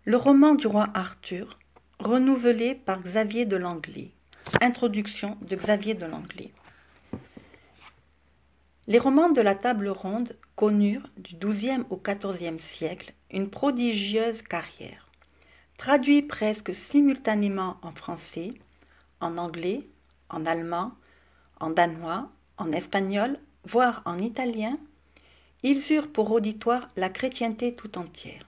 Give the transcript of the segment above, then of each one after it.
Le roman du roi Arthur, renouvelé par Xavier de Langlée. Introduction de Xavier de Langlée. Les romans de la Table ronde connurent du XIIe au XIVe siècle une prodigieuse carrière. Traduits presque simultanément en français, en anglais, en allemand, en danois, en espagnol, voire en italien, ils eurent pour auditoire la chrétienté tout entière.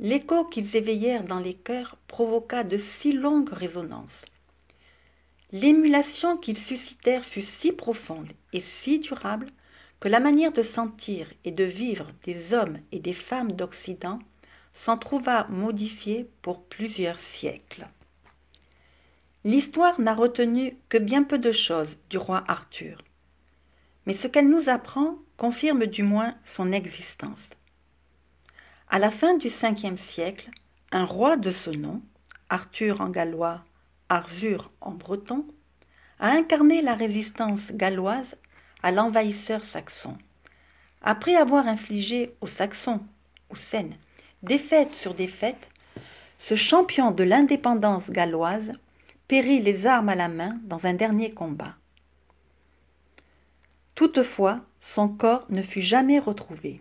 L'écho qu'ils éveillèrent dans les cœurs provoqua de si longues résonances. L'émulation qu'ils suscitèrent fut si profonde et si durable que la manière de sentir et de vivre des hommes et des femmes d'Occident s'en trouva modifiée pour plusieurs siècles. L'histoire n'a retenu que bien peu de choses du roi Arthur, mais ce qu'elle nous apprend confirme du moins son existence. À la fin du Ve siècle, un roi de ce nom, Arthur en gallois, Arzur en breton, a incarné la résistance galloise à l'envahisseur saxon. Après avoir infligé aux Saxons, aux Cènes, défaite sur défaite, ce champion de l'indépendance galloise périt les armes à la main dans un dernier combat. Toutefois, son corps ne fut jamais retrouvé.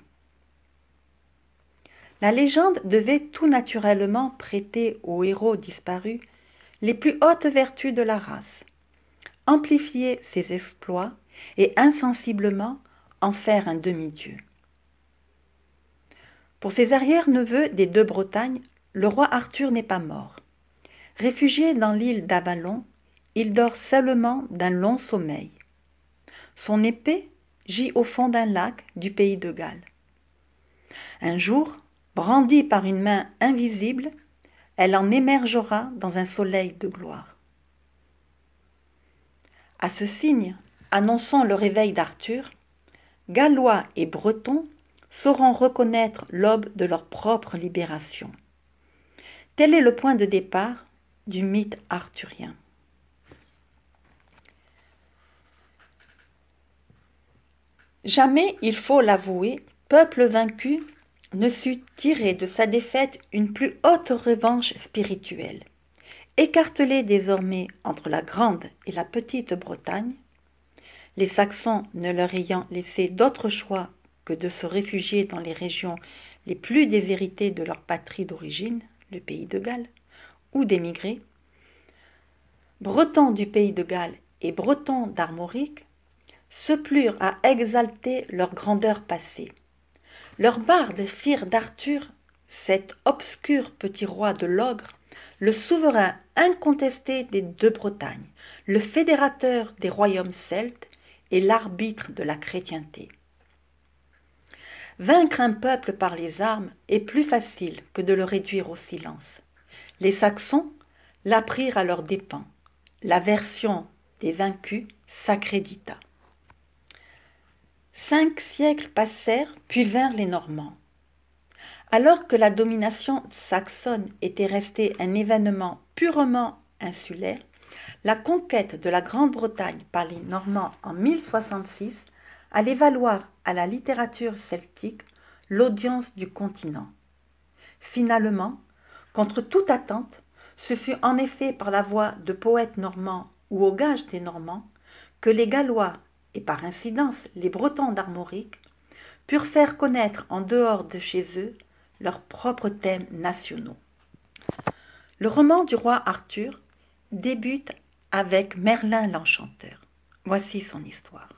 La légende devait tout naturellement prêter au héros disparu les plus hautes vertus de la race, amplifier ses exploits et insensiblement en faire un demi-dieu. Pour ses arrière-neveux des deux Bretagnes, le roi Arthur n'est pas mort. Réfugié dans l'île d'Avalon, il dort seulement d'un long sommeil. Son épée gît au fond d'un lac du pays de Galles. Un jour, brandie par une main invisible, elle en émergera dans un soleil de gloire. À ce signe, annonçant le réveil d'Arthur, Gallois et Bretons sauront reconnaître l'aube de leur propre libération. Tel est le point de départ du mythe arthurien. Jamais, il faut l'avouer, peuple vaincu ne sut tirer de sa défaite une plus haute revanche spirituelle. Écartelés désormais entre la Grande et la Petite Bretagne, les Saxons ne leur ayant laissé d'autre choix que de se réfugier dans les régions les plus déshéritées de leur patrie d'origine, le pays de Galles, ou d'émigrer, Bretons du pays de Galles et Bretons d'Armorique se plurent à exalter leur grandeur passée. Leurs bardes firent d'Arthur, cet obscur petit roi de l'ogre, le souverain incontesté des deux Bretagnes, le fédérateur des royaumes celtes et l'arbitre de la chrétienté. Vaincre un peuple par les armes est plus facile que de le réduire au silence. Les Saxons l'apprirent à leurs dépens. La version des vaincus s'accrédita. 5 siècles passèrent, puis vinrent les Normands. Alors que la domination saxonne était restée un événement purement insulaire, la conquête de la Grande-Bretagne par les Normands en 1066 allait valoir à la littérature celtique l'audience du continent. Finalement, contre toute attente, ce fut en effet par la voix de poètes normands ou au gage des Normands que les Gallois, et par incidence les Bretons d'Armorique, purent faire connaître en dehors de chez eux leurs propres thèmes nationaux. Le roman du roi Arthur débute avec Merlin l'Enchanteur. Voici son histoire.